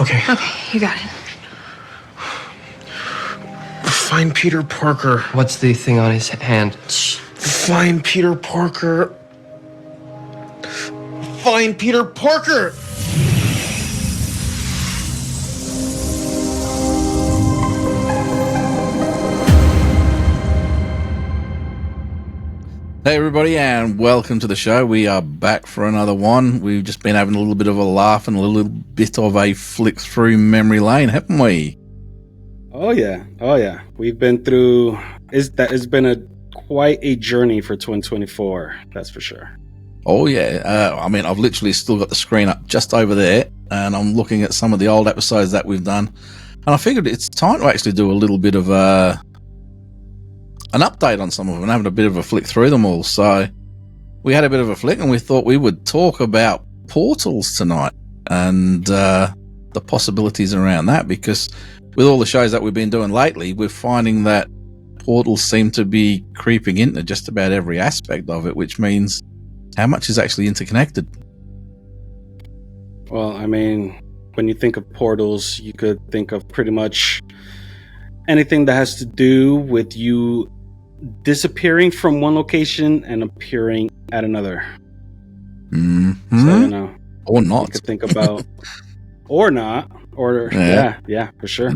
Okay. Okay, you got it. Find Peter Parker. What's the thing on his hand? Shh. Find Peter Parker. Find Peter Parker! Hey everybody, and welcome to the show. We are back for another one. We've just been having a little bit of a laugh and a little bit of a flick through memory lane, haven't we? Oh yeah. We've been through. It's been quite a journey for 2024. That's for sure. Oh yeah. I've literally still got the screen up just over there, and I'm looking at some of the old episodes that we've done, and I figured it's time to actually do a little bit of an update on some of them and having a bit of a flick through them all. So we had a bit of a flick, and we thought we would talk about portals tonight and the possibilities around that, because with all the shows that we've been doing lately, we're finding that portals seem to be creeping into just about every aspect of it, which means how much is actually interconnected? Well, I mean, when you think of portals, you could think of pretty much anything that has to do with you disappearing from one location and appearing at another. Mm-hmm. So, or not. You could think about, or not, or yeah, for sure.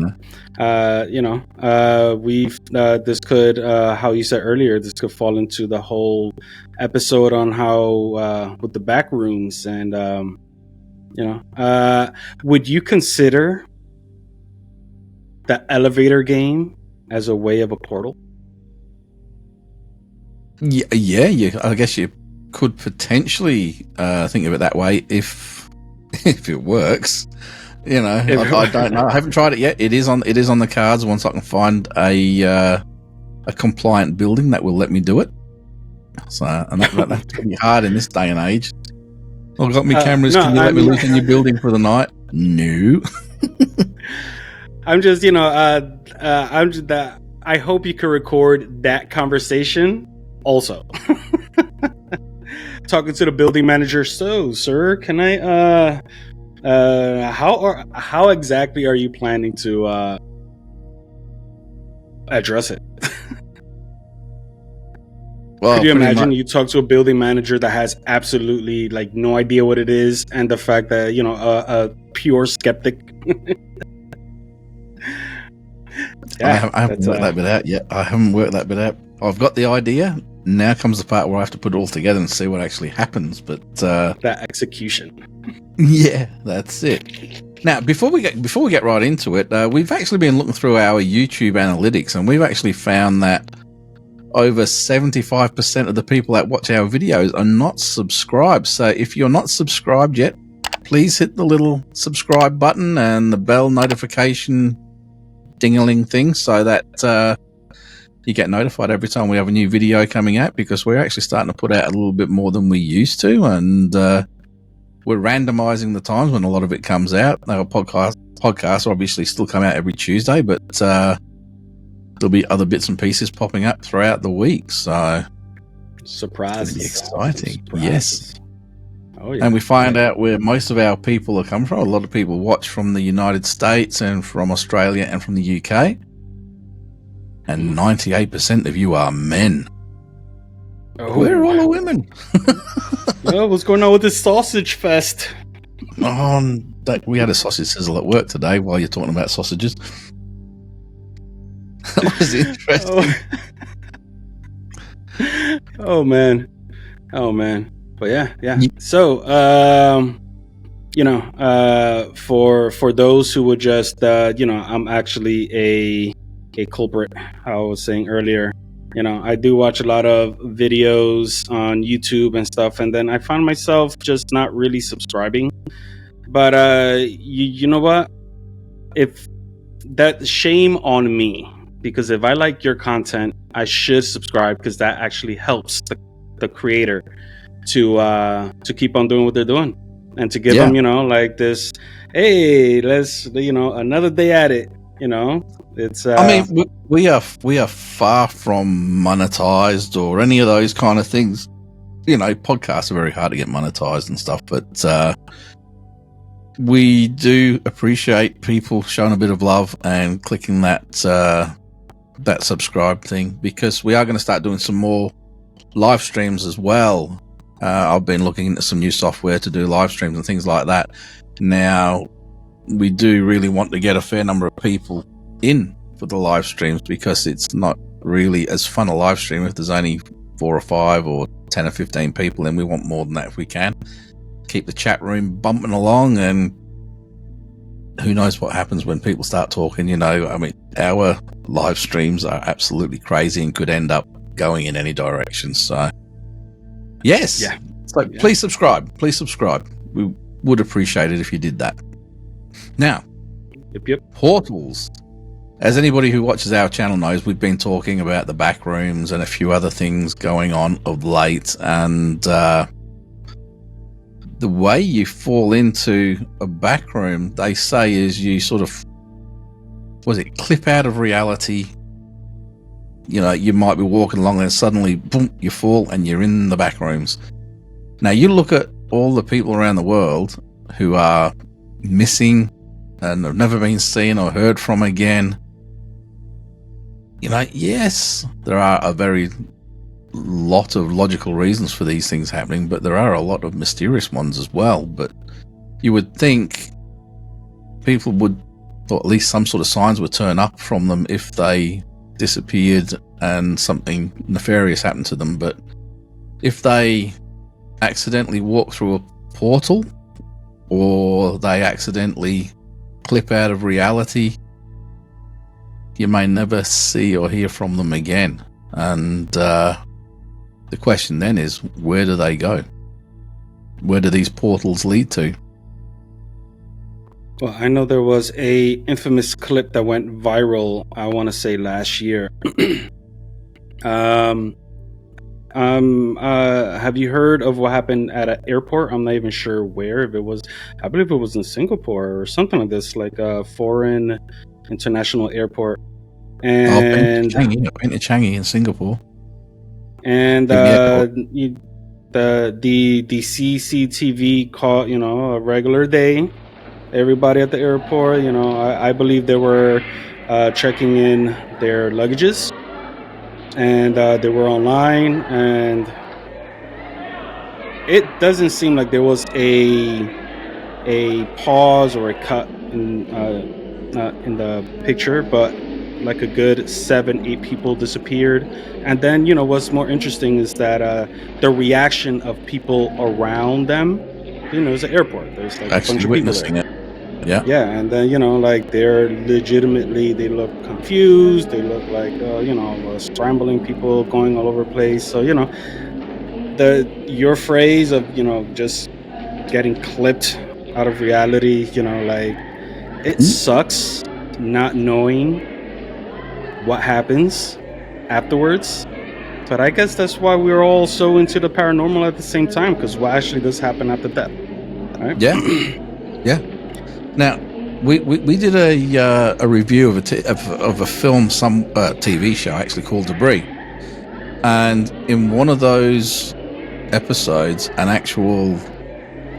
We've this could, how you said earlier, this could fall into the whole episode on how with the back rooms and would you consider the elevator game as a way of a portal? Yeah. I guess you could potentially think of it that way if it works. I don't know. I haven't tried it yet. It is on the cards once I can find a compliant building that will let me do it. So, and that's pretty hard in this day and age. I've got my cameras. Can you let me look in your building for the night? No. I'm just, I hope you can record that conversation also. Talking to the building manager. So, sir, can I, how exactly are you planning to, address it? Well, could you imagine you talk to a building manager that has absolutely no idea what it is, and the fact that, a pure skeptic. Yeah, I haven't worked that bit out yet. I haven't worked that bit out. I've got the idea. Now comes the part where I have to put it all together and see what actually happens. But that execution. Yeah, that's it. Now, before we get right into it, we've actually been looking through our YouTube analytics, and we've actually found that over 75% of the people that watch our videos are not subscribed. So if you're not subscribed yet, please hit the little subscribe button and the bell notification ding-a-ling thing so that you get notified every time we have a new video coming out, because we're actually starting to put out a little bit more than we used to, and we're randomizing the times when a lot of it comes out. Our podcasts obviously still come out every Tuesday, but there'll be other bits and pieces popping up throughout the week, so surprise! Exciting. Yes. Oh, yeah. And we find out where most of our people are coming from. A lot of people watch from the United States and from Australia and from the UK. And 98% of you are men. Oh, where are all the women? Well, what's going on with this sausage fest? We had a sausage sizzle at work today while you're talking about sausages. That was interesting. Oh man. But yeah. So, for those who would just, I'm actually a culprit. I was saying earlier, I do watch a lot of videos on YouTube and stuff, and then I find myself just not really subscribing. But you know what? If that shame on me, because if I like your content, I should subscribe, because that actually helps the creator to keep on doing what they're doing, and to give them, this, hey, let's, another day at it, it's we are far from monetized or any of those kind of things. Podcasts are very hard to get monetized and stuff, but we do appreciate people showing a bit of love and clicking that subscribe thing, because we are going to start doing some more live streams as well. I've been looking into some new software to do live streams and things like that. Now, we do really want to get a fair number of people in for the live streams, because it's not really as fun a live stream if there's only 4 or 5 or 10 or 15 people in. We want more than that if we can. Keep the chat room bumping along, and who knows what happens when people start talking. I mean, our live streams are absolutely crazy and could end up going in any direction. So, yes. Yeah. So please subscribe. Please subscribe. We would appreciate it if you did that. Now, Yep. portals. As anybody who watches our channel knows, we've been talking about the back rooms and a few other things going on of late, and the way you fall into a back room, they say, is you sort of, clip out of reality. You might be walking along and suddenly, boom, you fall and you're in the back rooms. Now, you look at all the people around the world who are missing and have never been seen or heard from again. Yes, there are a very lot of logical reasons for these things happening, but there are a lot of mysterious ones as well. But you would think people would, or at least some sort of signs would turn up from them if they disappeared and something nefarious happened to them. But if they accidentally walk through a portal, or they accidentally clip out of reality, you may never see or hear from them again. And the question then is, where do they go? Where do these portals lead to? Well, I know there was a infamous clip that went viral, I want to say last year. Have you heard of what happened at an airport? I'm not even sure where. If it was, I believe it was in Singapore or something like this, like a foreign international airport. And I've been to Changi in Singapore. And the CCTV caught, a regular day. Everybody at the airport, I believe they were checking in their luggages, and they were online, and it doesn't seem like there was a pause or a cut in the picture, but like a good 7-8 people disappeared. And then, what's more interesting is that the reaction of people around them. It's an airport. There's like Actually a bunch of witnessing people there. it. Yeah. Yeah, and then they're legitimately, they look confused. They look like scrambling people going all over the place. So your phrase of just getting clipped out of reality. It sucks not knowing what happens afterwards, but I guess that's why we're all so into the paranormal at the same time, because what actually does happen after death, right? Yeah. Now, we did a review of a film, some TV show actually, called Debris, and in one of those episodes, an actual,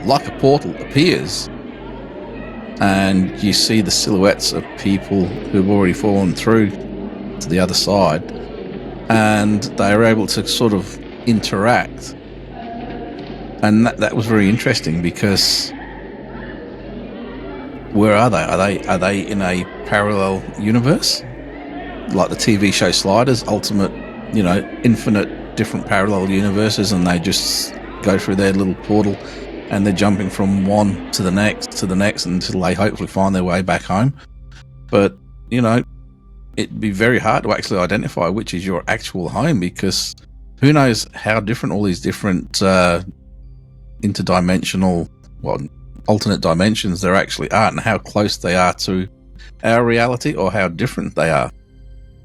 like a portal appears, and you see the silhouettes of people who've already fallen through to the other side, and they are able to sort of interact, and that was very interesting, because where are they? Are they in a parallel universe, like the TV show Sliders, ultimate, infinite different parallel universes, and they just go through their little portal, and they're jumping from one to the next until they hopefully find their way back home. But it'd be very hard to actually identify which is your actual home, because who knows how different all these different interdimensional, alternate dimensions there actually are, and how close they are to our reality, or how different they are.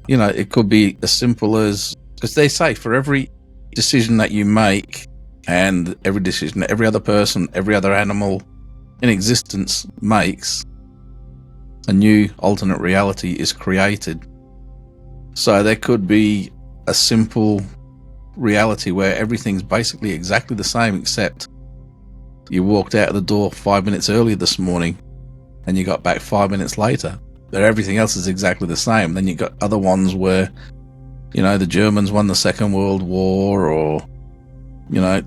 It could be as simple as, because they say for every decision that you make, and every decision that every other person, every other animal in existence makes, a new alternate reality is created. So there could be a simple reality where everything's basically exactly the same, except you walked out of the door 5 minutes earlier this morning and you got back 5 minutes later. But everything else is exactly the same. Then you got other ones where, you know, the Germans won the Second World War, or, you know,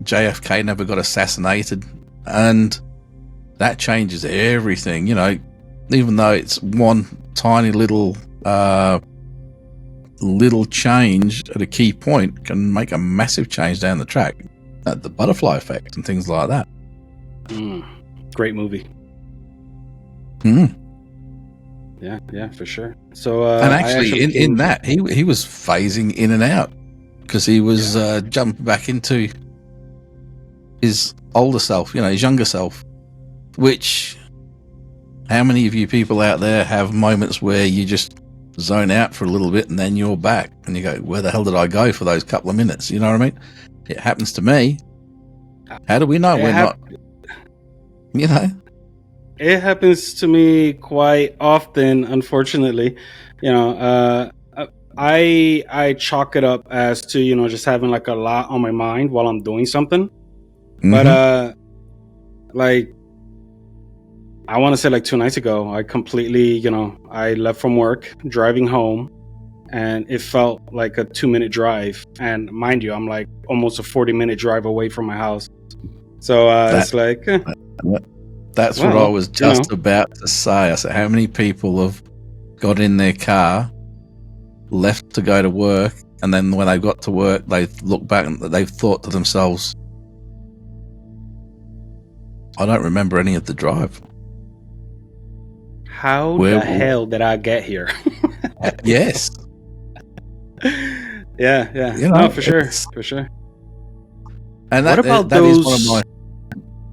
JFK never got assassinated, and that changes everything. You know, even though it's one tiny little change at a key point can make a massive change down the track. The butterfly effect and things like that. Great movie. Yeah, for sure. So, and actually, in that, he was phasing in and out because he was jumping back into his older self, you know, his younger self. Which, how many of you people out there have moments where you just zone out for a little bit and then you're back and you go, where the hell did I go for those couple of minutes? You know what I mean? It happens to me. How do we know we're not? You know, it happens to me quite often, unfortunately. You know, I chalk it up as to, you know, just having like a lot on my mind while I'm doing something. But like, I want to say like 2 nights ago, I completely, you know, I left from work, driving home, and it felt like a 2-minute drive. And mind you, I'm like almost a 40-minute drive away from my house. So it's like... That's what I was just about to say. I said, how many people have got in their car, left to go to work, and then when they got to work, they look back and they've thought to themselves, I don't remember any of the drive. How the hell did I get here? Yes. Yeah. You know, no, for sure. And what about that those? Is one of my,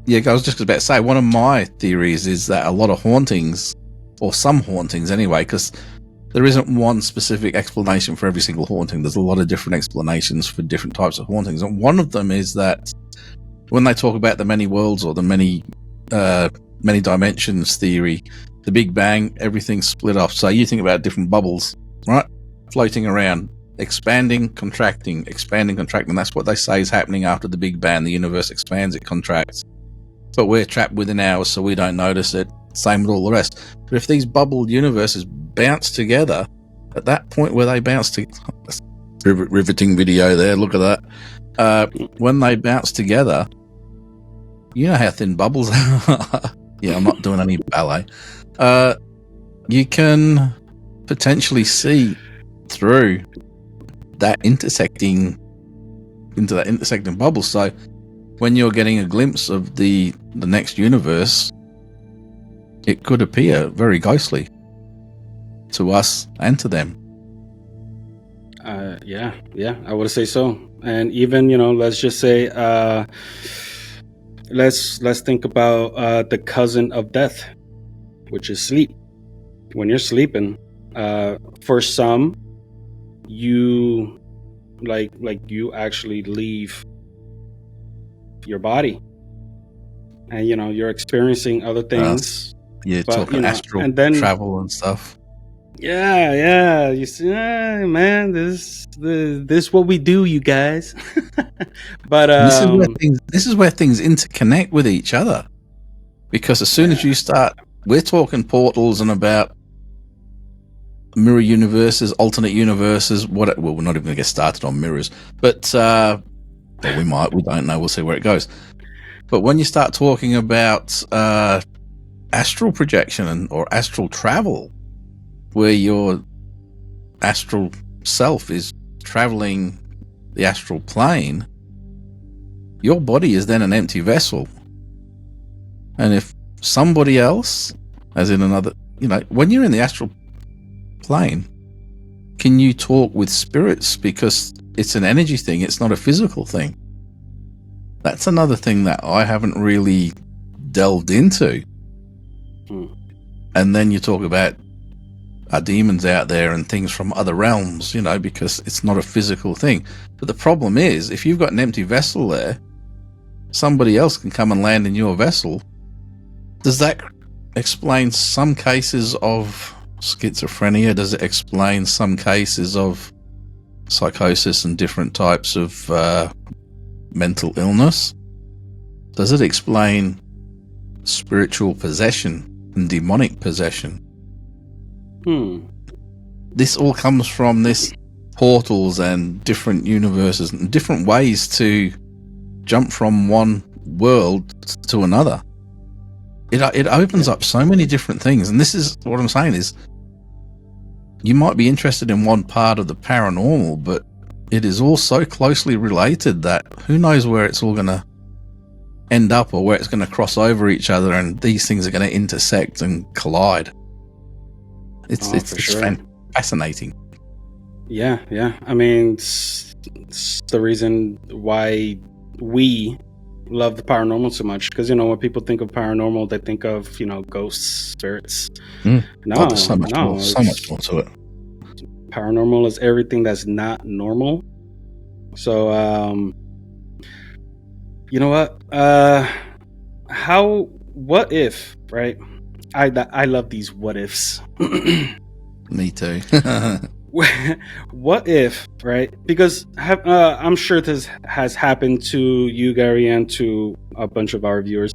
yeah, I was just about to say, one of my theories is that a lot of hauntings, or some hauntings anyway, because there isn't one specific explanation for every single haunting. There's a lot of different explanations for different types of hauntings. And one of them is that when they talk about the many worlds or the many dimensions theory, the Big Bang, everything's split off. So you think about different bubbles, right? Floating around, expanding, contracting. That's what they say is happening after the Big Bang. The universe expands, it contracts. But we're trapped within ours, so we don't notice it. Same with all the rest. But if these bubbled universes bounce together, at that point where they bounce together, riveting video there, look at that. When they bounce together, you know how thin bubbles are. Yeah, I'm not doing any ballet. You can potentially see through that intersecting bubble. So when you're getting a glimpse of the next universe, it could appear very ghostly to us and to them. Yeah, I would say so. And even, you know, let's just say, let's think about the cousin of death, which is sleep. When you're sleeping, for some, you like you actually leave your body, and you know you're experiencing other things. Talking astral and then travel and stuff. Yeah. You see, man, this what we do, you guys. But this is where things interconnect with each other, because as soon as you start, we're talking portals and about mirror universes, alternate universes. We're not even going to get started on mirrors, but we might. We don't know. We'll see where it goes. But when you start talking about astral projection or astral travel, where your astral self is traveling the astral plane, your body is then an empty vessel. And if somebody else, as in another, you know, when you're in the astral plane, can you talk with spirits? Because it's an energy thing, it's not a physical thing. That's another thing that I haven't really delved into. And then you talk about our demons out there and things from other realms, you know, because it's not a physical thing. But the problem is, if you've got an empty vessel there, somebody else can come and land in your vessel. Does that explain some cases of schizophrenia? Does it explain some cases of psychosis and different types of mental illness? Does it explain spiritual possession and demonic possession? This all comes from this portals and different universes and different ways to jump from one world to another. It opens up so many different things, and this is what I'm saying is you might be interested in one part of the paranormal, but it is all so closely related that who knows where it's all going to end up or where it's going to cross over each other, and these things are going to intersect and collide. It's fascinating. Yeah. I mean, it's the reason why we love the paranormal so much, because when people think of paranormal, they think of ghosts, spirits. No, there's so much more to it. Paranormal is everything that's not normal. So you know what, what if, right? I love these what ifs. Me too. What if, right? Because I'm sure this has happened to you, Gary, and to a bunch of our viewers.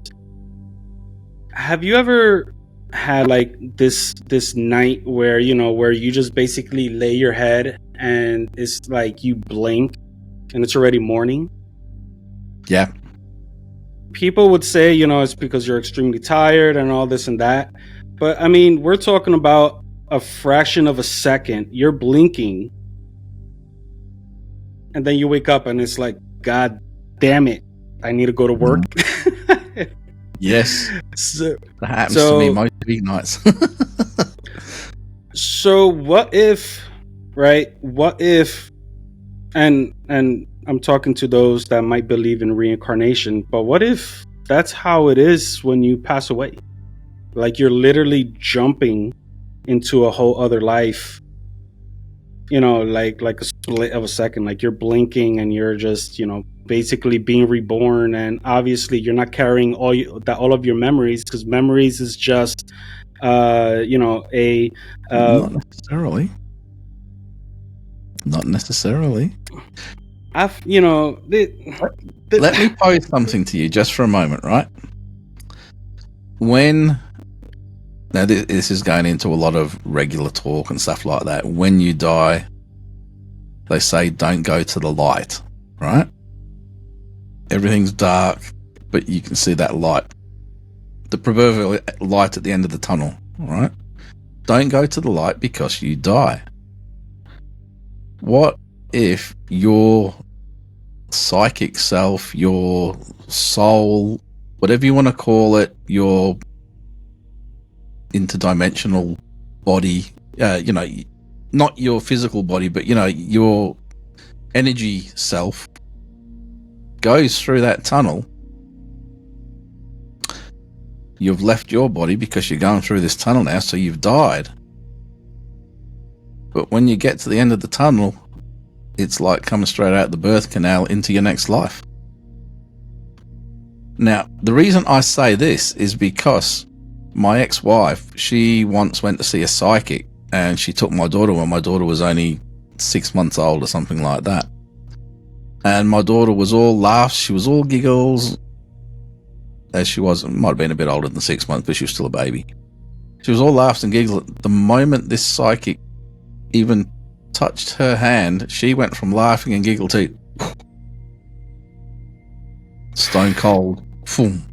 Have you ever had like this night where you just basically lay your head and it's like you blink and it's already morning? Yeah. People would say, it's because you're extremely tired and all this and that. But I mean, we're talking about a fraction of a second. You're blinking and then you wake up and it's like, God damn it, I need to go to work. Yes. So, that happens to me most weeknights. So what if, right? What if, and I'm talking to those that might believe in reincarnation, but what if that's how it is when you pass away? Like you're literally jumping into a whole other life, like a split of a second, like you're blinking and you're just, basically being reborn. And obviously you're not carrying all of your memories, because memories is just, not necessarily. Let me pose something to you just for a moment, right? Now this is going into a lot of regular talk and stuff like that. When you die, they say don't go to the light, right? Everything's dark, but you can see that light, the proverbial light at the end of the tunnel, right? Don't go to the light because you die. What if your psychic self, your soul, whatever you want to call it, your interdimensional body, not your physical body, but your energy self goes through that tunnel? You've left your body because you're going through this tunnel now, so you've died. But when you get to the end of the tunnel, it's like coming straight out the birth canal into your next life. Now, the reason I say this is because my ex-wife, she once went to see a psychic, and she took my daughter when my daughter was only 6 months old or something like that. And my daughter was all laughs, she was all giggles, as she might have been a bit older than 6 months, but she was still a baby. She was all laughs and giggles. The moment this psychic even touched her hand, she went from laughing and giggle to stone cold, boom.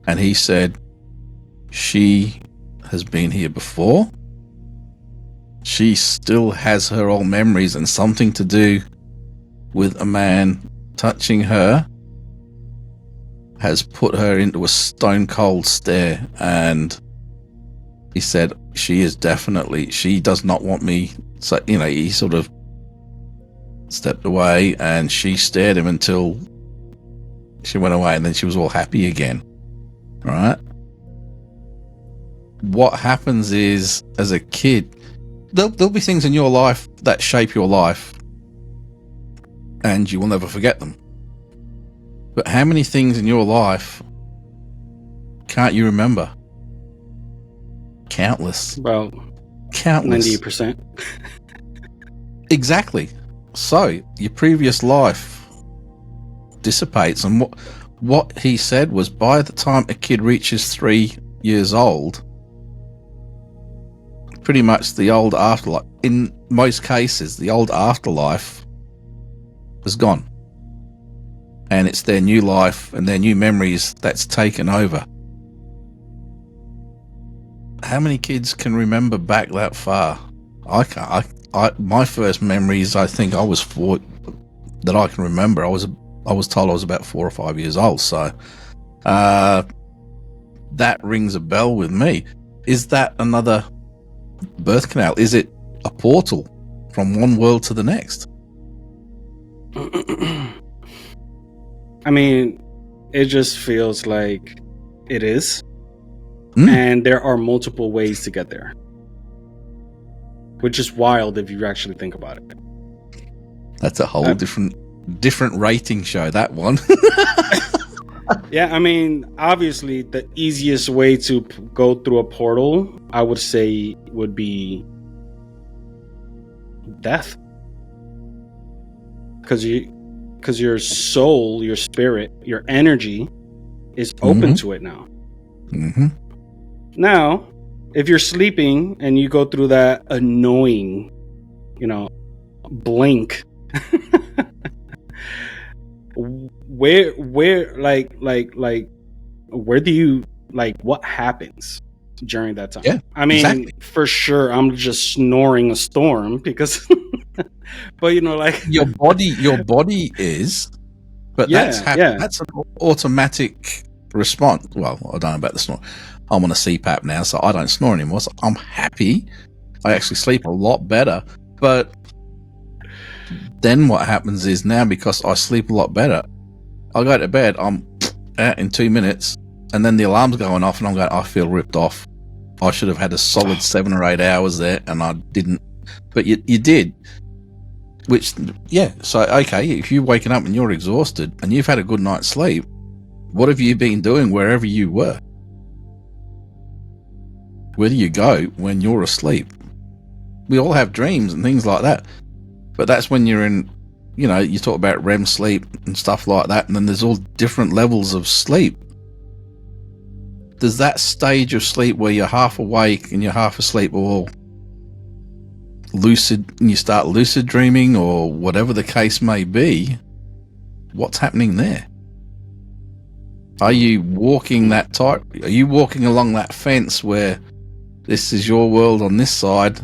And he said, she has been here before. She still has her old memories, and something to do with a man touching her has put her into a stone cold stare. And he said, she does not want me. So, he sort of stepped away and she stared him until she went away, and then she was all happy again. Right? What happens is, as a kid, there'll be things in your life that shape your life, and you will never forget them. But how many things in your life can't you remember? Countless. About countless. 90%. Exactly. So, your previous life, dissipates. And what he said was, by the time a kid reaches 3 years old, pretty much the old afterlife, in most cases, the old afterlife is gone. And it's their new life and their new memories that's taken over. How many kids can remember back that far? I can't. My first memories, I think I was 4, that I can remember. I was told I was about 4 or 5 years old. So that rings a bell with me. Is that another birth canal? Is it a portal from one world to the next? I mean, it just feels like it is. And there are multiple ways to get there, which is wild if you actually think about it. That's a whole different rating show, that one. Yeah, I mean, obviously the easiest way to go through a portal, I would say, would be death. Because your soul, your spirit, your energy is open to it now. Mm-hmm. Now, if you're sleeping and you go through that annoying, blink, where do you, what happens during that time? Yeah, I mean, exactly. For sure, I'm just snoring a storm because, but your body is, but that's an automatic response. Well, I don't know about the snore. I'm on a CPAP now, so I don't snore anymore. So I'm happy. I actually sleep a lot better. But then what happens is, now because I sleep a lot better, I go to bed, I'm out in 2 minutes, and then the alarm's going off, and I'm going, I feel ripped off. I should have had a solid 7 or 8 hours there, and I didn't. But you did. Which, yeah, so, okay, if you're waking up and you're exhausted, and you've had a good night's sleep, what have you been doing wherever you were? Where do you go when you're asleep? We all have dreams and things like that. But that's when you're in, you talk about REM sleep and stuff like that, and then there's all different levels of sleep. There's that stage of sleep where you're half awake and you're half asleep, or lucid, and you start lucid dreaming, or whatever the case may be. What's happening there? Are you walking that tight? Are you walking along that fence where this is your world on this side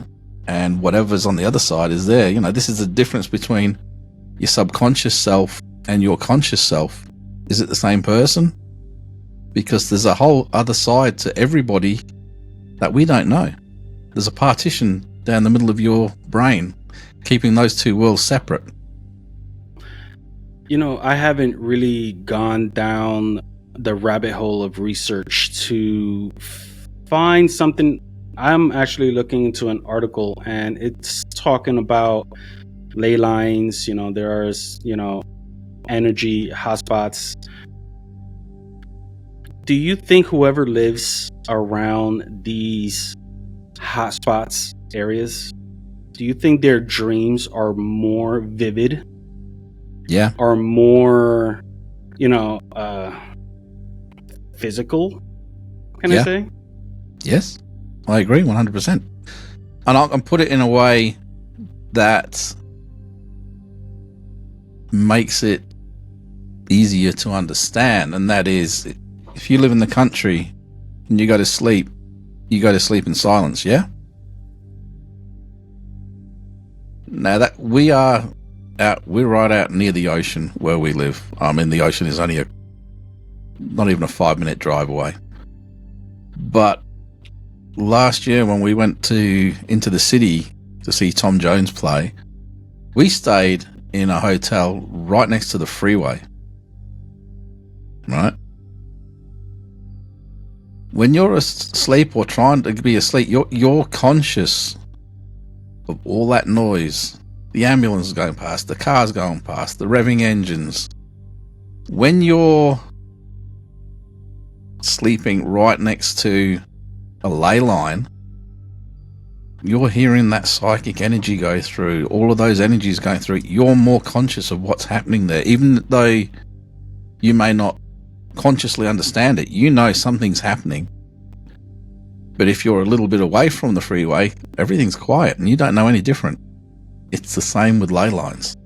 and whatever's on the other side is there? This is the difference between your subconscious self and your conscious self. Is it the same person? Because there's a whole other side to everybody that we don't know. There's a partition down the middle of your brain, keeping those two worlds separate. I haven't really gone down the rabbit hole of research to find something. I'm actually looking into an article, and it's talking about ley lines. There's, energy hotspots. Do you think whoever lives around these hotspots areas, do you think their dreams are more vivid? Yeah. Are more, physical? Can I say? Yes, I agree 100%. And I can put it in a way that makes it easier to understand, and that is, if you live in the country and you go to sleep in silence, yeah? Now that we're right out near the ocean where we live. The ocean is only not even a 5-minute drive away. But last year when we went into the city to see Tom Jones play, we stayed in a hotel right next to the freeway. Right? When you're asleep or trying to be asleep, you're conscious of all that noise. The ambulance is going past, the car's going past, the revving engines. When you're sleeping right next to a ley line, you're hearing that psychic energy go through, all of those energies going through. You're more conscious of what's happening there, even though You may not consciously understand it. You know something's happening. But if you're a little bit away from the freeway, everything's quiet and you don't know any different. It's the same with ley lines.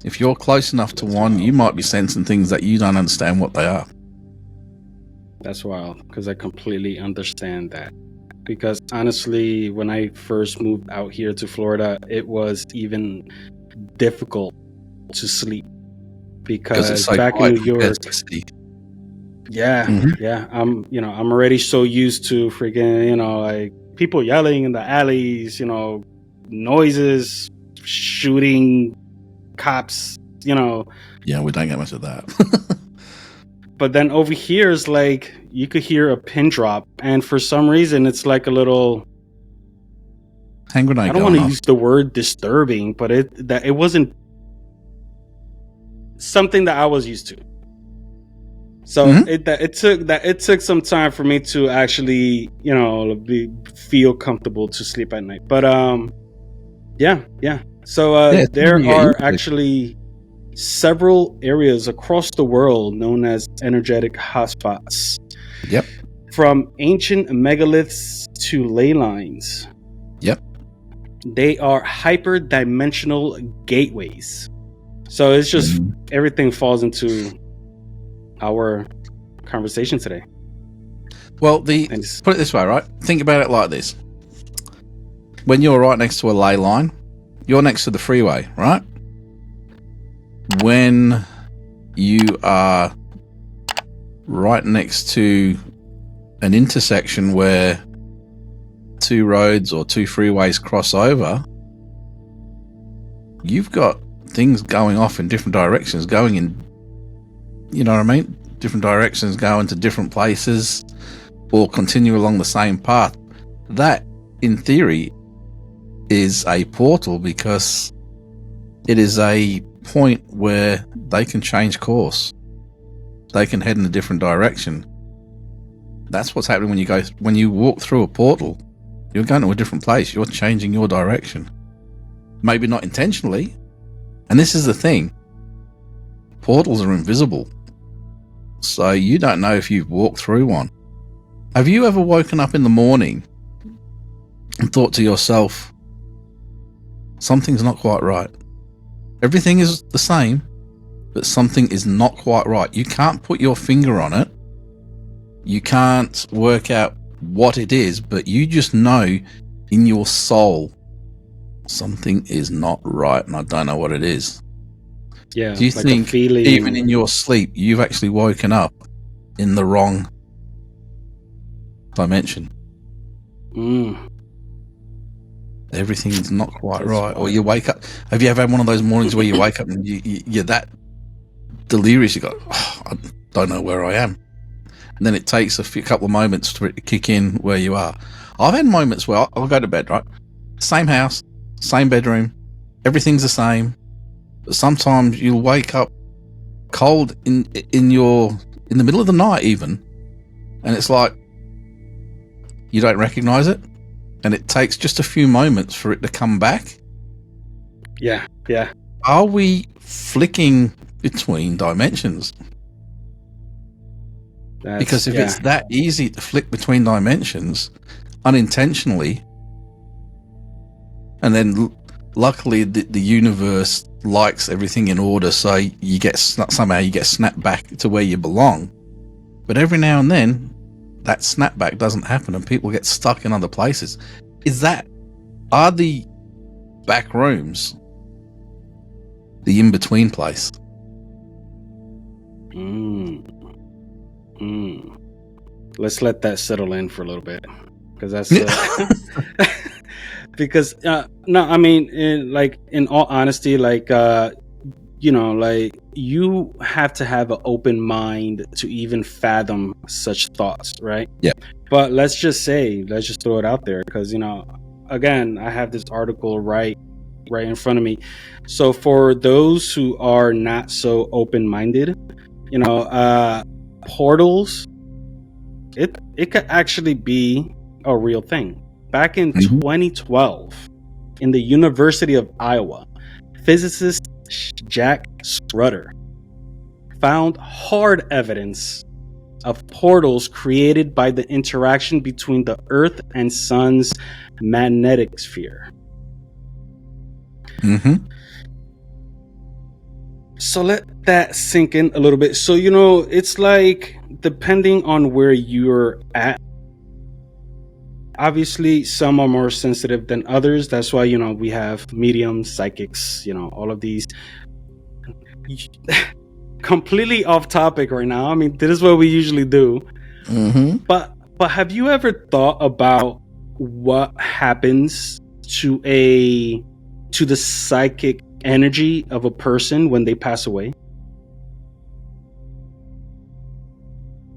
If you're close enough to one, you might be sensing things that you don't understand what they are. That's wild, because I completely understand that. Because honestly, when I first moved out here to Florida, it was even difficult to sleep. Because it's so back in quiet New York, compared to the city. yeah, I'm already so used to freaking, like people yelling in the alleys, noises, shooting, cops, Yeah, we don't get much of that. But then over here is like you could hear a pin drop, and for some reason it's like a little Hand grenade. I don't want to use the word disturbing, but it wasn't something that I was used to. So it took some time for me to actually, feel comfortable to sleep at night. But yeah. So there are actually several areas across the world known as energetic hotspots. Yep. From ancient megaliths to ley lines. Yep. They are hyper-dimensional gateways. So it's just everything falls into our conversation today. Well, put it this way, right? Think about it like this. When you're right next to a ley line, you're next to the freeway, right? When you are right next to an intersection where two roads or two freeways cross over, you've got things going off in different directions, going in, you know what I mean? Different directions, going to different places, or continue along the same path. That, in theory, is a portal because it is a point where they can change course. They can head in a different direction. That's what's happening when you walk through a portal. You're going to a different place. You're changing your direction. Maybe not intentionally. And this is the thing. Portals are invisible. So you don't know if you've walked through one. Have you ever woken up in the morning and thought to yourself, something's not quite right? Everything is the same, but something is not quite right. You can't put your finger on it. You can't work out what it is, but you just know in your soul something is not right, and I don't know what it is. Yeah. Do you think even in your sleep you've actually woken up in the wrong dimension? Everything's not quite right. Or you wake up. Have you ever had one of those mornings where you wake up and you're that delirious? You go, I don't know where I am. And then it takes a couple of moments for it to kick in where you are. I've had moments where I'll go to bed, right? Same house, same bedroom, everything's the same. But sometimes you'll wake up cold in the middle of the night even, and it's like you don't recognize it, and it takes just a few moments for it to come back. Yeah. Are we flicking between dimensions? Because if it's that easy to flick between dimensions unintentionally, and then luckily the universe likes everything in order, so you get somehow you get snapped back to where you belong. But every now and then that snapback doesn't happen and people get stuck in other places. Are the back rooms the in-between place? Let's let that settle in for a little bit, because that's because no, I mean, in all honesty, you have to have an open mind to even fathom such thoughts, right? Yeah. But let's just throw it out there, because again, I have this article right in front of me. So for those who are not so open-minded, portals, it could actually be a real thing. Back in 2012, in the University of Iowa, physicist Jack Strutter found hard evidence of portals created by the interaction between the Earth and Sun's magnetic sphere. Mm-hmm. So let that sink in a little bit. So, it's like, depending on where you're at, obviously some are more sensitive than others. That's why, we have mediums, psychics, all of these. Completely off topic right now. I mean, this is what we usually do. Mm-hmm. But have you ever thought about what happens to the psychic energy of a person when they pass away?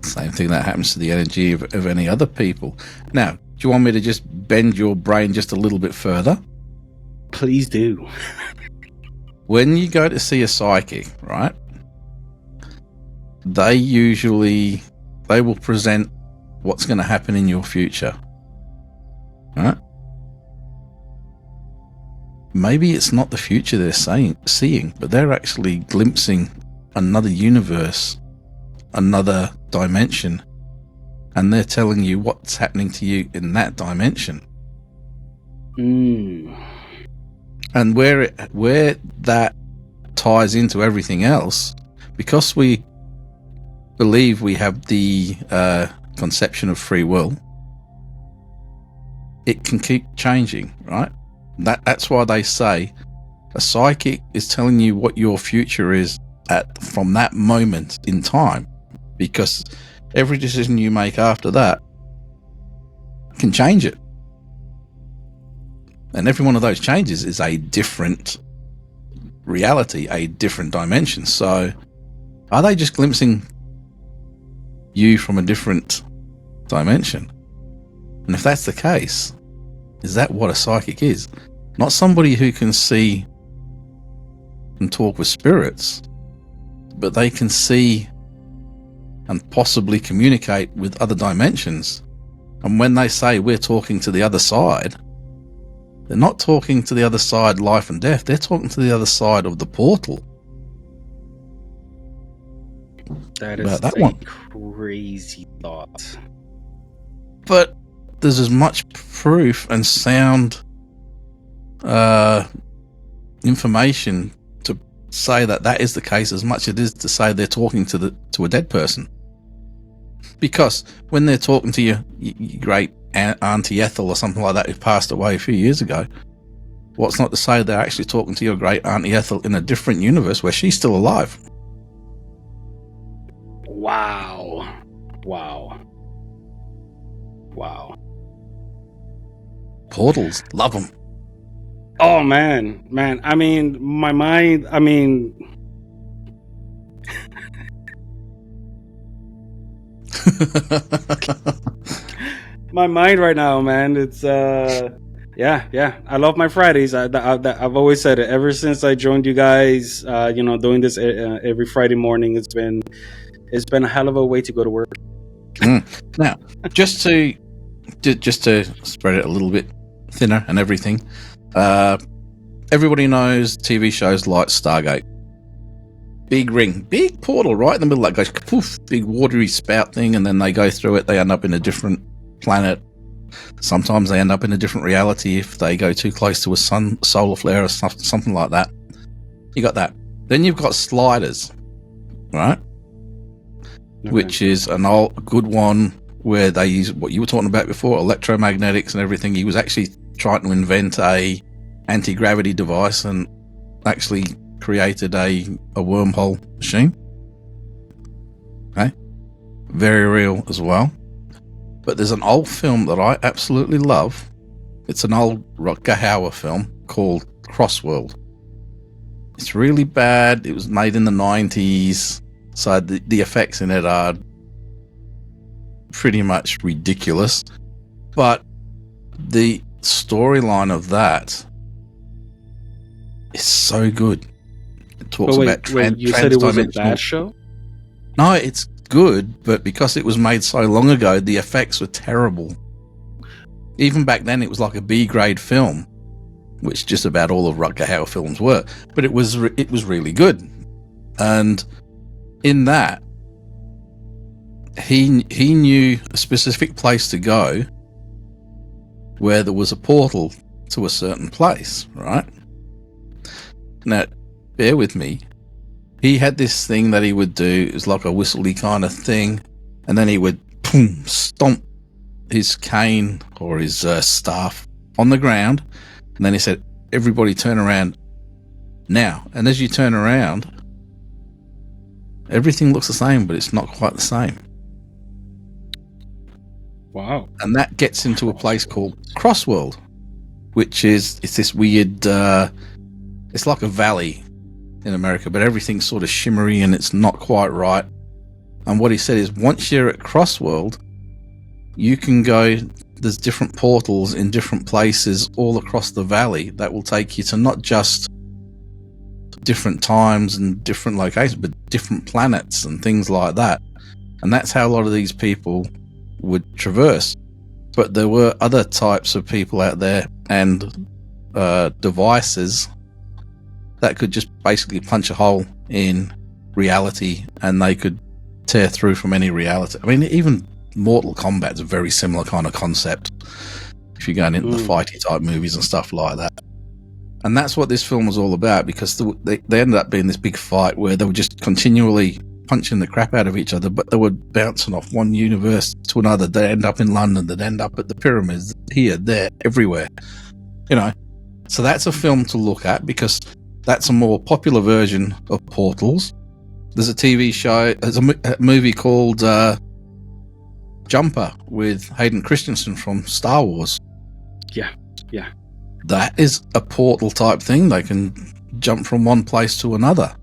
Same thing that happens to the energy of any other people. Now, do you want me to just bend your brain just a little bit further? Please do. When you go to see a psychic, right, they will present what's going to happen in your future. Right? Maybe it's not the future they're seeing, but they're actually glimpsing another universe, another dimension, and they're telling you what's happening to you in that dimension. And where that ties into everything else, because we believe we have the conception of free will, it can keep changing, right? That's why they say a psychic is telling you what your future is from that moment in time, because every decision you make after that can change it. And every one of those changes is a different reality, a different dimension. So are they just glimpsing you from a different dimension? And if that's the case, is that what a psychic is? Not somebody who can see and talk with spirits, but they can see and possibly communicate with other dimensions. And when they say we're talking to the other side, they're not talking to the other side life and death, they're talking to the other side of the portal. That is a crazy thought. But there's as much proof and sound information to say that is the case as much as it is to say they're talking to a dead person. Because when they're talking to your great Auntie Ethel or something like that who passed away a few years ago, what's not to say they're actually talking to your great Auntie Ethel in a different universe where she's still alive? Wow. Portals, love them. Oh man. I mean, my mind. I mean, my mind right now, man. It's yeah. I love my Fridays. I've always said it ever since I joined you guys. Doing this every Friday morning. It's been a hell of a way to go to work. Now, just to spread it a little bit thinner and everything, everybody knows TV shows like Stargate. Big ring, big portal right in the middle that goes poof, big watery spout thing, and then they go through it, they end up in a different planet. Sometimes they end up in a different reality if they go too close to a solar flare or something like that. You got that. Then you've got sliders, right? Okay. Which is an old good one where they use what you were talking about before, electromagnetics and everything. He was actually trying to invent a anti-gravity device and actually created a wormhole machine. Okay, very real as well. But there's an old film that I absolutely love. It's an old Rutger Hauer film called Crossworld. It's really bad. It was made in the 90s, so the effects in it are pretty much ridiculous. But the storyline of that is so good. It talks about you said it was a bad show? No, it's good, but because it was made so long ago, the effects were terrible. Even back then, it was like a B-grade film, which just about all of Rutger Hauer films were. But it was really good. And in that he knew a specific place to go where there was a portal to a certain place, right? Now, bear with me. He had this thing that he would do. It was like a whistly kind of thing. And then he would stomp his cane or his staff on the ground. And then he said, everybody turn around now. And as you turn around, everything looks the same, but it's not quite the same. Wow. And that gets into a place called Crossworld, which it's this weird, it's like a valley in America, but everything's sort of shimmery and it's not quite right. And what he said is, once you're at Crossworld, you can go, there's different portals in different places all across the valley that will take you to not just different times and different locations, but different planets and things like that. And that's how a lot of these people would traverse. But there were other types of people out there and devices that could just basically punch a hole in reality and they could tear through from any reality. I mean, even Mortal Kombat's a very similar kind of concept if you're going into the fighty type movies and stuff like that. And that's what this film was all about, because they ended up being this big fight where they were just continually punching the crap out of each other, but they were bouncing off one universe to another. They'd end up in London, they'd end up at the pyramids, here, there, everywhere. You know, so that's a film to look at because that's a more popular version of Portals. There's a TV show, there's a movie called Jumper with Hayden Christensen from Star Wars. Yeah. That is a portal type thing. They can jump from one place to another.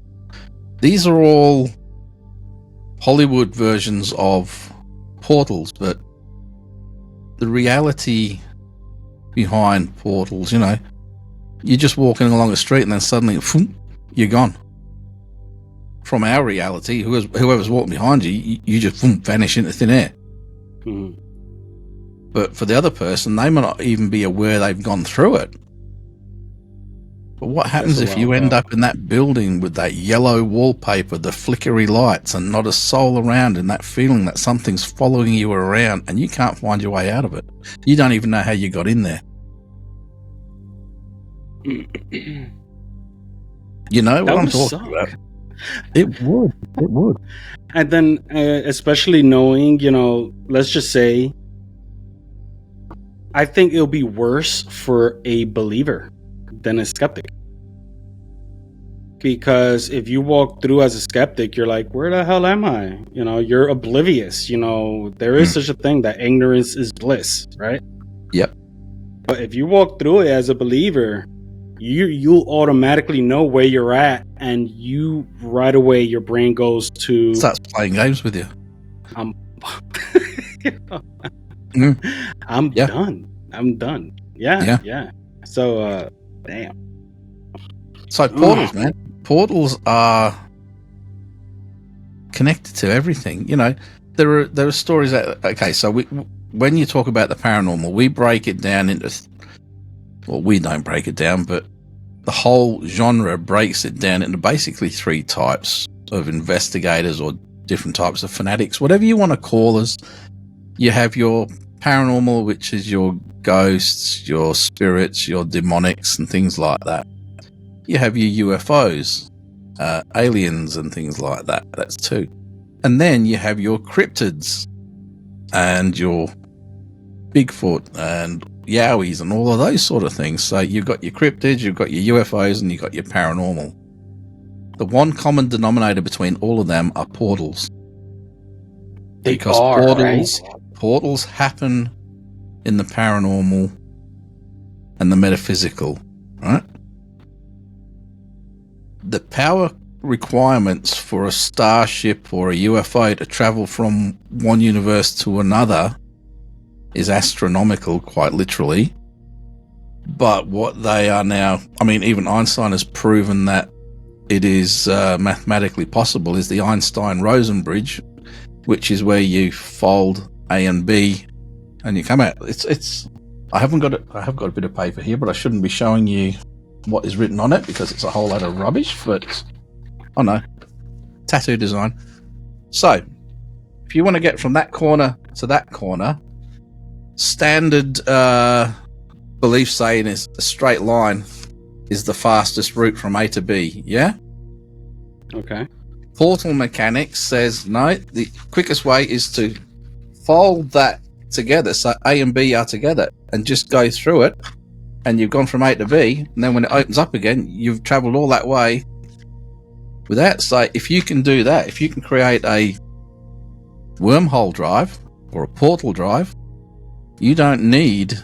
These are all Hollywood versions of portals, but the reality behind portals, you know, you're just walking along a street and then suddenly, you're gone. From our reality, whoever's walking behind you, you just vanish into thin air. Mm-hmm. But for the other person, they might not even be aware they've gone through it. But what happens if you end up in that building with that yellow wallpaper, the flickery lights, and not a soul around, and that feeling that something's following you around and you can't find your way out of it? You don't even know how you got in there. You know what I'm talking about? It would. And then, especially knowing, you know, let's just say, I think it'll be worse for a believer than a skeptic. Because if you walk through as a skeptic, you're like, where the hell am I? You know, you're oblivious. You know, there is such a thing that ignorance is bliss, right? Yep. But if you walk through it as a believer, you'll automatically know where you're at, and you right away your brain goes to starts playing games with you. I'm Yeah. done. I'm done. Yeah. So damn. So portals, man. Portals are connected to everything. You know, there are stories that, okay, so when you talk about the paranormal, we break it down into, well, we don't break it down, but the whole genre breaks it down into basically three types of investigators or different types of fanatics, whatever you want to call us. You have your paranormal, which is your ghosts, your spirits, your demonics and things like that. You have your UFOs, aliens and things like that. That's two. And then you have your cryptids and your Bigfoot and Yowies and all of those sort of things. So you've got your cryptids, you've got your UFOs, and you've got your paranormal. The one common denominator between all of them are portals. Because portals happen in the paranormal and the metaphysical, right? The power requirements for a starship or a UFO to travel from one universe to another is astronomical, quite literally. But what they are now, I mean, even Einstein has proven that it is mathematically possible, is the Einstein-Rosen bridge, which is where you fold A and B and you come out. It's. I have got a bit of paper here, but I shouldn't be showing you what is written on it because it's a whole lot of rubbish. But oh no, tattoo design. So, if you want to get from that corner to that corner, standard belief saying is a straight line is the fastest route from A to B, yeah? Okay. Portal mechanics says, no, the quickest way is to fold that together, so A and B are together, and just go through it, and you've gone from A to B, and then when it opens up again, you've travelled all that way without. So if you can do that, if you can create a wormhole drive or a portal drive, you don't need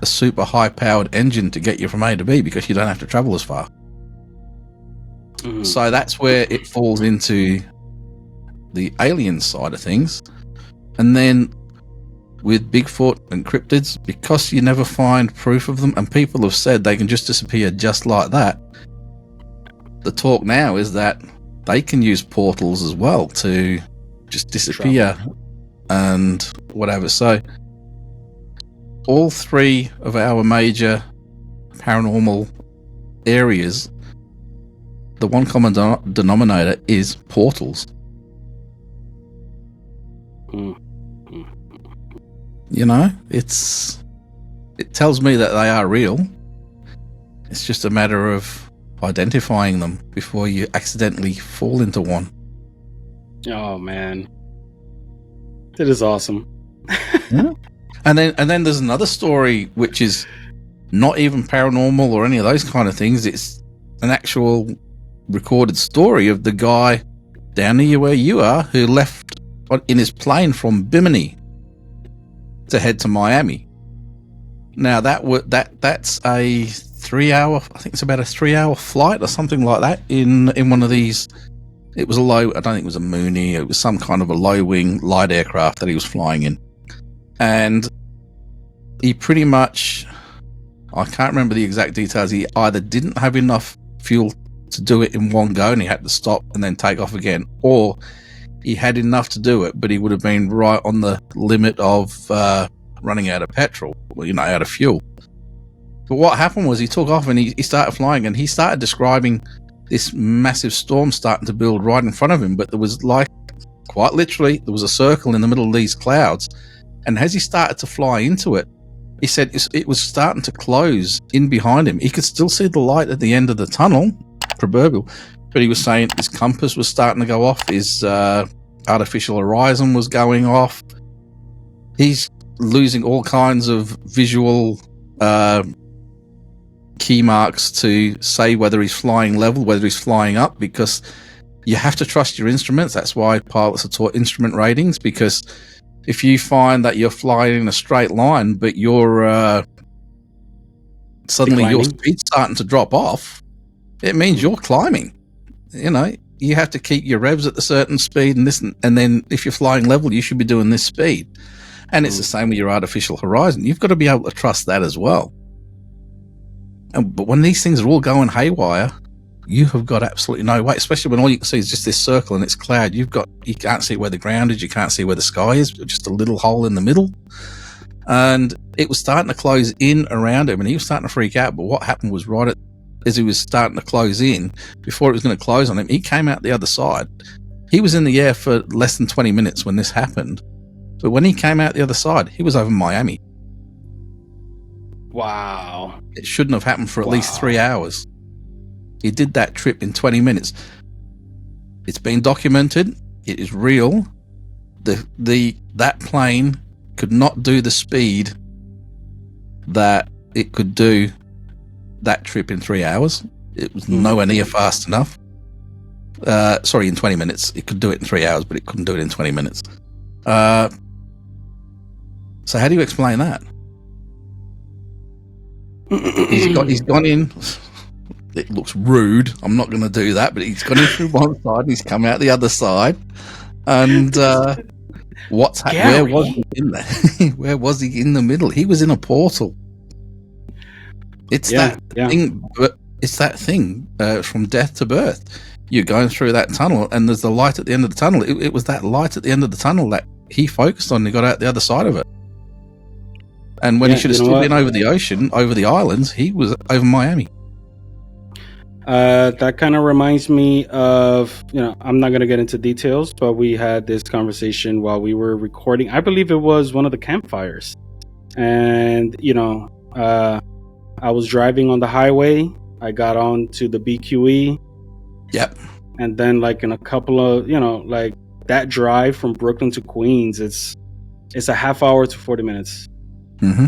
a super high-powered engine to get you from A to B because you don't have to travel as far. Mhm. So that's where it falls into the alien side of things. And then with Bigfoot and cryptids, because you never find proof of them, and people have said they can just disappear just like that, the talk now is that they can use portals as well to just disappear and whatever. So all three of our major paranormal areas, the one common denominator is portals. Mm. You know, it tells me that they are real. It's just a matter of identifying them before you accidentally fall into one. Oh man, that is awesome. Yeah. And then there's another story which is not even paranormal or any of those kind of things. It's an actual recorded story of the guy down near where you are who left in his plane from Bimini to head to Miami. Now that's a 3 hour, I think it's about a 3 hour flight or something like that in one of these. It was a low, I don't think it was a Mooney, it was some kind of a low wing light aircraft that he was flying in. And he pretty much, I can't remember the exact details, he either didn't have enough fuel to do it in one go and he had to stop and then take off again, or he had enough to do it, but he would have been right on the limit of running out of petrol, out of fuel. But what happened was he took off and he started flying, and he started describing this massive storm starting to build right in front of him. But there was, like, quite literally, there was a circle in the middle of these clouds. And as he started to fly into it, he said it was starting to close in behind him. He could still see the light at the end of the tunnel, proverbial. But he was saying his compass was starting to go off. His artificial horizon was going off. He's losing all kinds of visual key marks to say whether he's flying level, whether he's flying up, because you have to trust your instruments. That's why pilots are taught instrument ratings, because if you find that you're flying in a straight line, but you're suddenly your speed's starting to drop off, it means you're climbing. You have to keep your revs at a certain speed and then if you're flying level, you should be doing this speed. And it's the same with your artificial horizon. You've got to be able to trust that as well. But when these things are all going haywire, you have got absolutely no way, especially when all you can see is just this circle and it's cloud. You can't see where the ground is, you can't see where the sky is, just a little hole in the middle. And it was starting to close in around him and he was starting to freak out. But what happened was as he was starting to close in, before it was going to close on him, he came out the other side. He was in the air for less than 20 minutes when this happened. But when he came out the other side, he was over Miami. Wow. It shouldn't have happened for at least 3 hours. He did that trip in 20 minutes. It's been documented. It is real. That plane could not do the speed that it could do that trip in 3 hours. It was nowhere near fast enough. In 20 minutes. It could do it in 3 hours, but it couldn't do it in 20 minutes. So how do you explain that? He's gone in. It looks rude. I'm not going to do that, but he's gone in through one side and he's come out the other side. And where was he in there? Where was he in the middle? He was in a portal. It's that thing. It's that thing from death to birth. You're going through that tunnel, and there's the light at the end of the tunnel. It was that light at the end of the tunnel that he focused on. And he got out the other side of it. And when he should have still been over the ocean, over the islands, he was over Miami. That kind of reminds me of, I'm not going to get into details, but we had this conversation while we were recording. I believe it was one of the campfires. And, I was driving on the highway. I got on to the BQE. Yep. And then, like, in a couple of, like that drive from Brooklyn to Queens, it's a half hour to 40 minutes. Mm-hmm.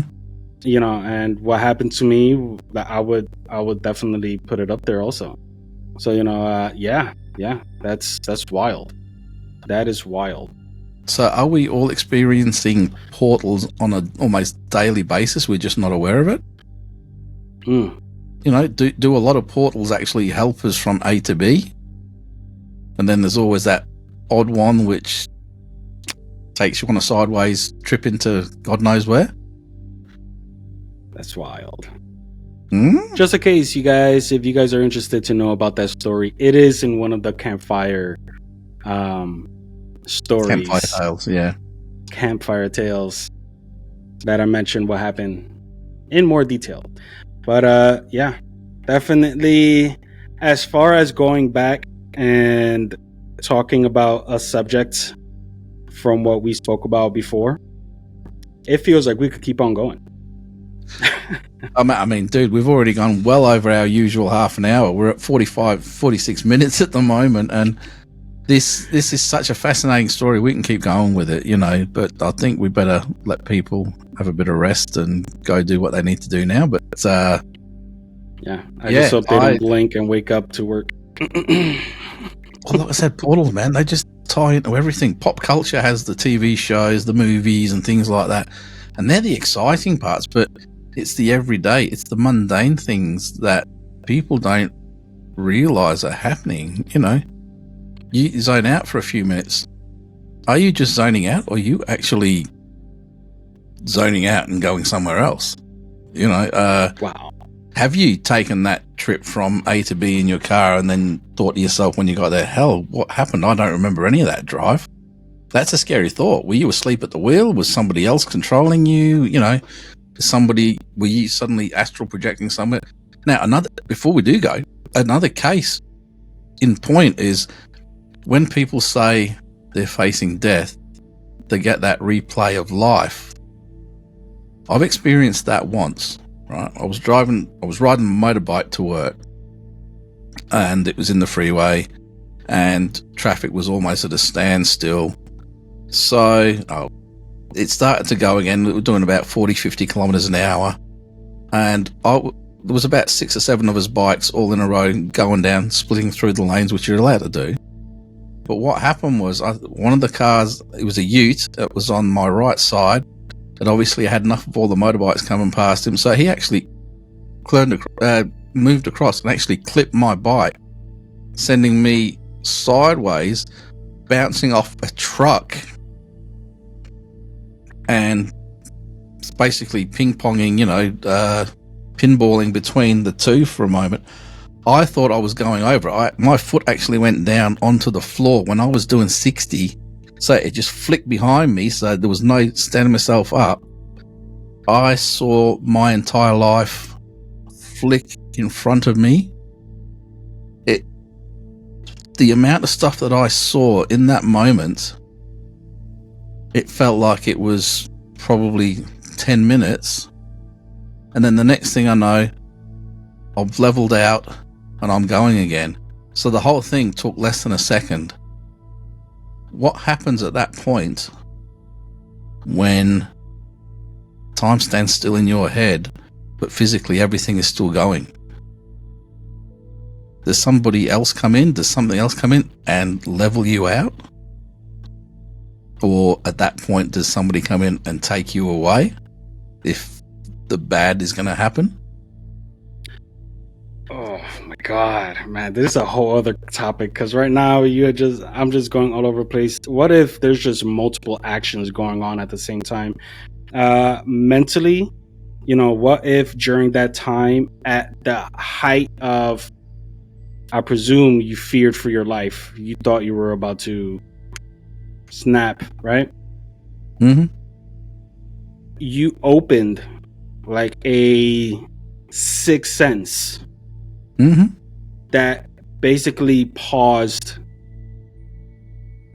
And what happened to me, I would definitely put it up there also. So, yeah, that's wild. That is wild. So are we all experiencing portals on an almost daily basis? We're just not aware of it? Do a lot of portals actually help us from A to B? And then there's always that odd one which takes you on a sideways trip into God knows where? That's wild. Just in case if you guys are interested to know about that story, it is in one of the campfire stories. Campfire tales, yeah. Campfire tales that I mentioned what happened in more detail. But yeah, definitely as far as going back and talking about a subject from what we spoke about before, it feels like we could keep on going. I mean, dude, we've already gone well over our usual half an hour. We're at 46 minutes at the moment, and this is such a fascinating story. We can keep going with it, but I think we better let people have a bit of rest and go do what they need to do now. But I just hope they don't blink and wake up to work. Well, like I said, portals, man, they just tie into everything. Pop culture has the TV shows, the movies, and things like that, and they're the exciting parts, but it's the everyday, it's the mundane things that people don't realize are happening. You zone out for a few minutes. Are you just zoning out, or are you actually zoning out and going somewhere else? Wow. Have you taken that trip from A to B in your car and then thought to yourself when you got there, hell, what happened? I don't remember any of that drive. That's a scary thought. Were you asleep at the wheel? Was somebody else controlling you? Were you suddenly astral projecting somewhere? Now, before we do go, another case in point is when people say they're facing death, they get that replay of life. I've experienced that once, right? I was riding a motorbike to work, and it was in the freeway, and traffic was almost at a standstill. So, it started to go again. We were doing about 40, 50 kilometers an hour. And there was about 6 or 7 of us bikes all in a row going down, splitting through the lanes, which you're allowed to do. But what happened was one of the cars, it was a ute that was on my right side, that obviously had enough of all the motorbikes coming past him. So he actually moved across and actually clipped my bike, sending me sideways, bouncing off a truck, and basically ping-ponging, pinballing between the two for a moment. I thought I was going over. My foot actually went down onto the floor when I was doing 60, so it just flicked behind me, so there was no standing myself up. I saw my entire life flick in front of me. The amount of stuff that I saw in that moment, it felt like it was probably 10 minutes. And then the next thing I know, I've leveled out and I'm going again. So the whole thing took less than a second. What happens at that point when time stands still in your head, but physically everything is still going? Does somebody else come in? Does something else come in and level you out? Or at that point, does somebody come in and take you away if the bad is going to happen? Oh my God, man, this is a whole other topic, because right now I'm just going all over the place. What if there's just multiple actions going on at the same time? Mentally, what if during that time, at the height of, I presume you feared for your life, you thought you were about to snap, right? Mm-hmm. You opened like a sixth sense. Mm-hmm. that basically paused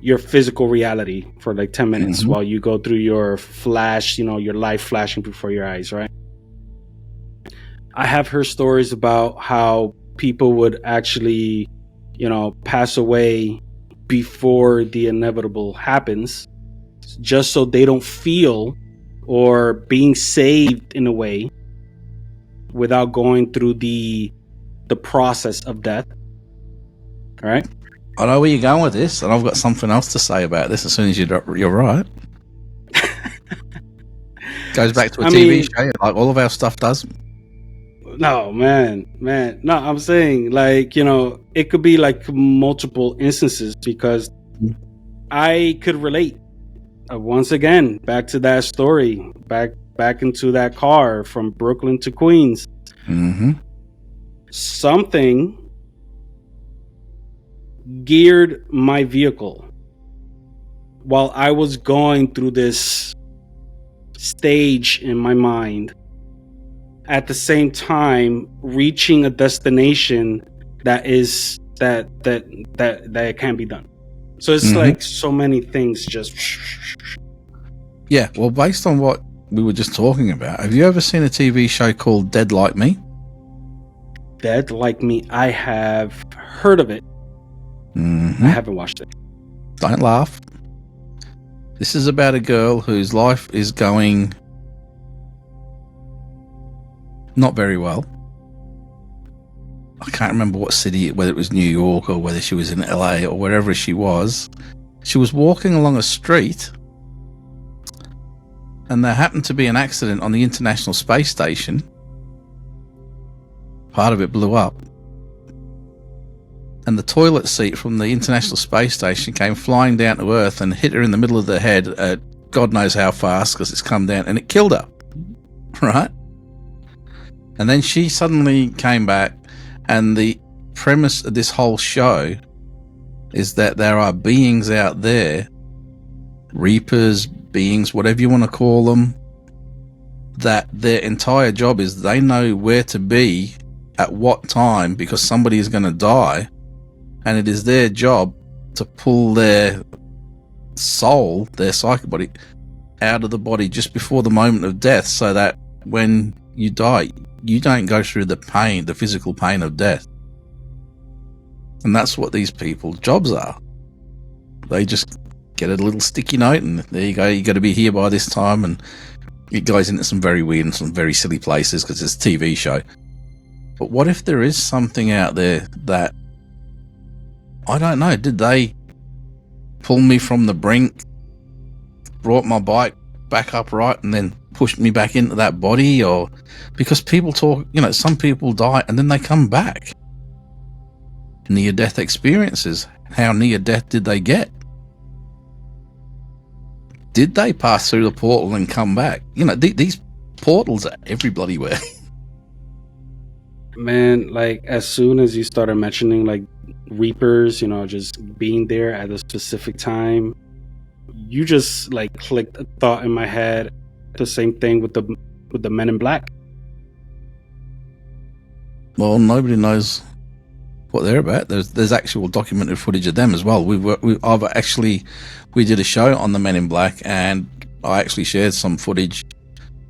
your physical reality for like 10 minutes while you go through your flash, your life flashing before your eyes, right? I have heard stories about how people would actually, pass away before the inevitable happens, just so they don't feel or being saved in a way without going through the process of death. All right. I know where you're going with this, and I've got something else to say about this as soon as you're right. Goes back to a TV show, like all of our stuff does. No, man. No, I'm saying, like, it could be like multiple instances, because I could relate. Once again, back to that story, back into that car from Brooklyn to Queens. Mm-hmm. Something geared my vehicle while I was going through this stage in my mind, at the same time reaching a destination that is that it can be done. So it's like so many things just. Yeah, well, based on what we were just talking about, have you ever seen a TV show called Dead Like Me? Dead Like Me, I have heard of it. I haven't watched it. Don't laugh. This is about a girl whose life is going not very well. I can't remember what city, whether it was New York or whether she was in LA or wherever she was. She was walking along a street, and there happened to be an accident on the International Space Station. Part of it blew up, and the toilet seat from the International Space Station came flying down to Earth and hit her in the middle of the head at God knows how fast, because it's come down, and it killed her. Right? And then she suddenly came back, and the premise of this whole show is that there are beings out there, reapers, beings, whatever you want to call them, that their entire job is they know where to be at what time, because somebody is going to die, and it is their job to pull their soul, their psychic body, out of the body just before the moment of death, so that when you die, you don't go through the pain, the physical pain of death. And that's what these people's jobs are. They just get a little sticky note, and there you go, you got to be here by this time, and it goes into some very weird and some very silly places because it's a TV show. But what if there is something out there that, I don't know, did they pull me from the brink, brought my bike back upright, and then pushed me back into that body? Or because people talk, some people die and then they come back. Near-death experiences. How near-death did they get? Did they pass through the portal and come back? These portals are every bloody where. Man, like, as soon as you started mentioning like reapers, just being there at a specific time, you just like clicked a thought in my head. The same thing with the Men in Black. Well, nobody knows what they're about. There's actual documented footage of them as well. We did a show on the Men in Black, and I actually shared some footage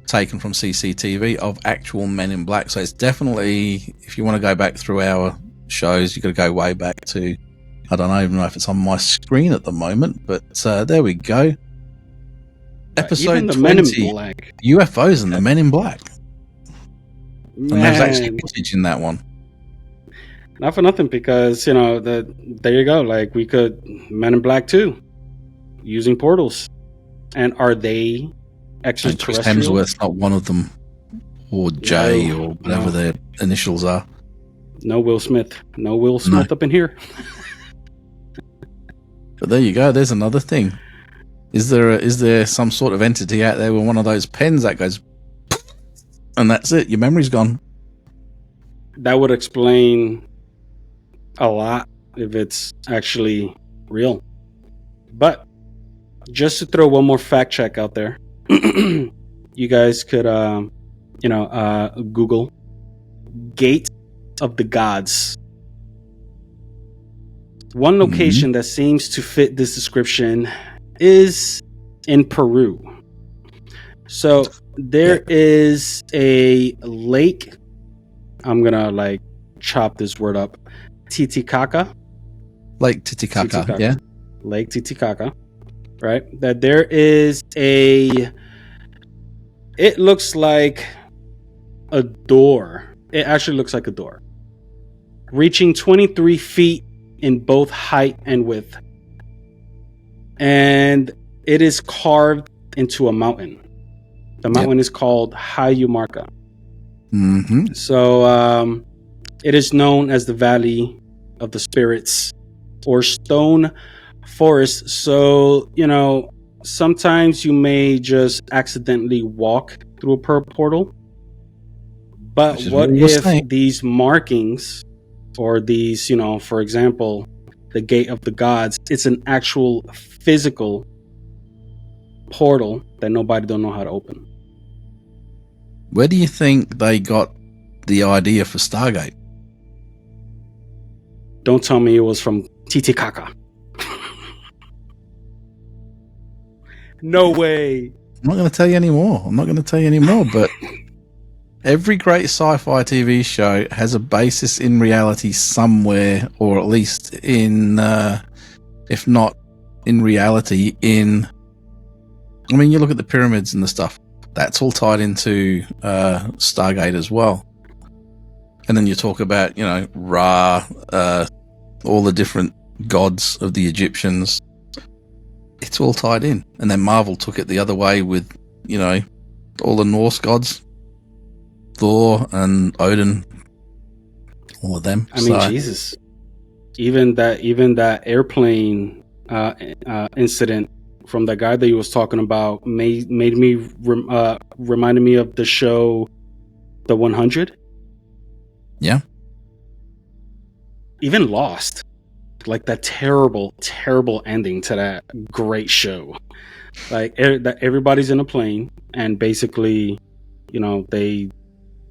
taken from CCTV of actual Men in Black. So it's definitely, if you want to go back through our shows, you got to go way back to, I don't even know if it's on my screen at the moment, but there we go. Episode 20, Men in Black. UFOs and the Men in Black. Man. And there's actually footage in that one. Not for nothing, because there you go. Like, we could Men in Black 2 using portals, and are they extraterrestrial? Chris Hemsworth's not one of them, or Jay, or whatever their initials are. No Will Smith. No Will Smith up in here. But there you go. There's another thing. Is there some sort of entity out there with one of those pens that goes, and that's it? Your memory's gone. That would explain a lot if it's actually real. But just to throw one more fact check out there, you guys could, Google Gate of the Gods. One location that seems to fit this description is in Peru. So there is a lake. I'm gonna like chop this word up. Titicaca. Lake Titicaca, yeah. Lake Titicaca. Right? That there is it looks like a door. It actually looks like a door. Reaching 23 feet in both height and width. And it is carved into a mountain. The mountain is called Hayumarca. Mm-hmm. So it is known as the Valley of the Spirits or Stone Forest. So, sometimes you may just accidentally walk through a portal. But what if these markings or these, for example, the Gate of the Gods, it's an actual physical portal that nobody don't know how to open. Where do you think they got the idea for Stargate? Don't tell me it was from Titicaca. No way. I'm not going to tell you anymore. But every great sci-fi TV show has a basis in reality somewhere, or at least in, if not in reality, you look at the pyramids and the stuff. That's all tied into Stargate as well. And then you talk about, Ra, all the different gods of the Egyptians. It's all tied in. And then Marvel took it the other way with, all the Norse gods. Thor and Odin. All of them. Jesus. Even that airplane incident from that guy that he was talking about reminded me of the show The 100. Yeah. Even Lost, like that terrible ending to that great show. Like that everybody's in a plane and basically, they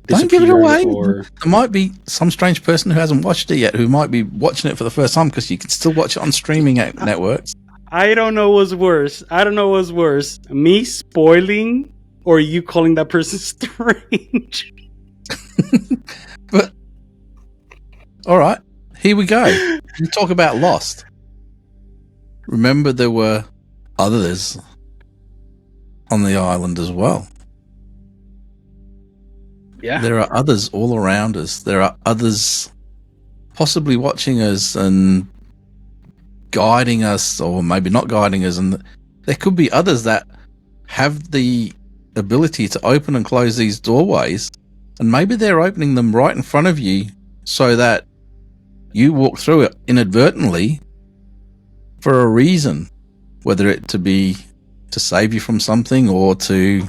don't give it away. Or there might be some strange person who hasn't watched it yet who might be watching it for the first time, because you can still watch it on streaming networks. I don't know what's worse. Me spoiling or you calling that person strange? But all right, here we go. You talk about Lost. Remember, there were others on the island as well. Yeah. There are others all around us. There are others possibly watching us and guiding us, or maybe not guiding us. And there could be others that have the ability to open and close these doorways. And maybe they're opening them right in front of you so that you walk through it inadvertently for a reason, whether it to be to save you from something or to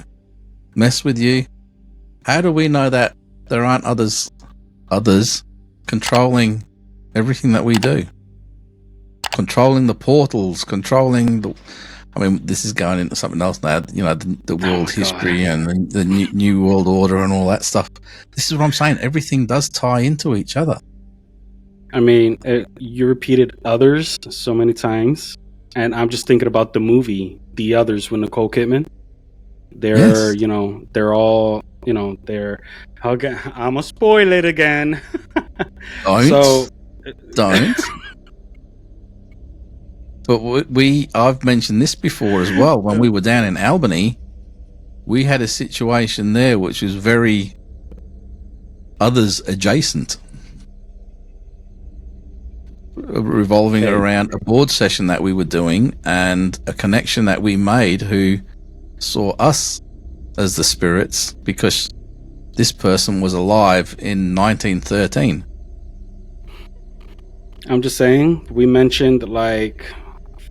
mess with you. How do we know that there aren't others controlling everything that we do? Controlling the portals, controlling the... this is going into something else now, the world history and the new world order and all that stuff. This is what I'm saying. Everything does tie into each other. You repeated others so many times, and I'm just thinking about the movie The Others with Nicole Kidman. They're, they're all, they're... Okay, I'm gonna spoil it again. Don't. But I've mentioned this before as well. When we were down in Albany, we had a situation there which was very others adjacent, revolving around a board session that we were doing and a connection that we made who saw us as the spirits because this person was alive in 1913. I'm just saying, we mentioned like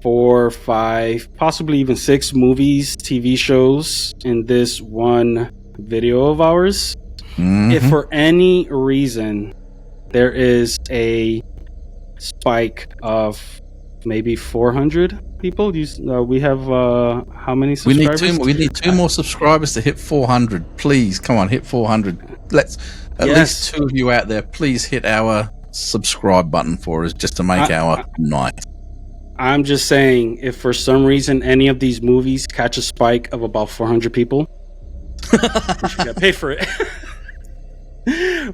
4, 5, possibly even 6 movies, TV shows in this one video of ours. Mm-hmm. If for any reason there is a spike of maybe 400 people, we have how many subscribers? We need 2 more subscribers to hit 400. Please, come on, hit 400. Let's at least 2 of you out there. Please hit our subscribe button for us just to make our night. I'm just saying, if for some reason any of these movies catch a spike of about 400 people, we should get paid for it.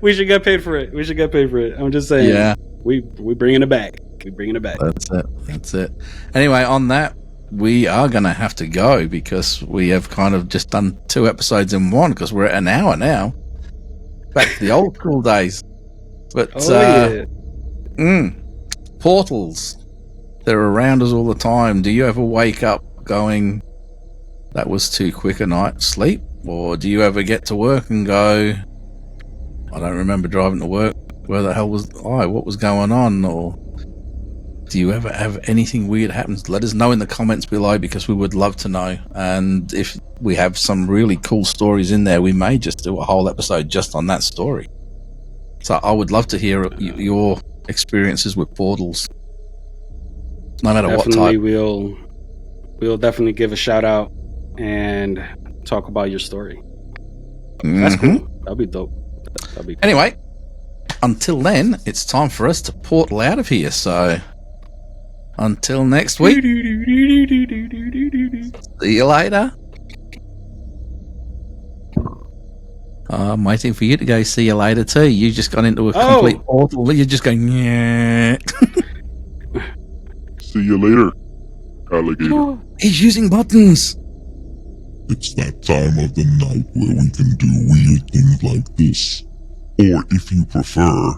We should get paid for it. I'm just saying. Yeah. We bringing it back. We bringing it back. That's it. Anyway, on that, we are going to have to go because we have kind of just done 2 episodes in one because we're at an hour now. Back to the old school days. But portals, they're around us all the time. Do you ever wake up going, that was too quick a night's sleep? Or do you ever get to work and go, I don't remember driving to work. Where the hell was I? What was going on? Or do you ever have anything weird happens? Let us know in the comments below because we would love to know. And if we have some really cool stories in there, we may just do a whole episode just on that story. So I would love to hear your experiences with portals, no matter what type. We'll definitely give a shout out and talk about your story. That's cool. That'll be dope. Anyway, until then, it's time for us to portal out of here. So until next week, see you later. I'm waiting for you to go see you later too. You just got into a complete portal. You're just going, yeah. See you later, alligator. He's using buttons. It's that time of the night where we can do weird things like this. Or if you prefer...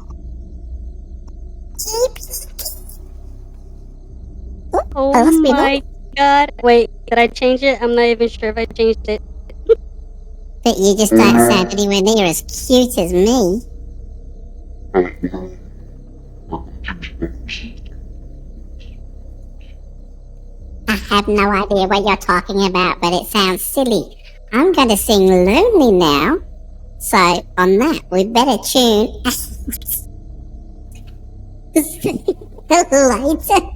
Oh my god. Wait, did I change it? I'm not even sure if I changed it. But you just don't sound anywhere near as cute as me. I have no idea what you're talking about, but it sounds silly. I'm going to sing Lonely now. So, on that, we better tune... later.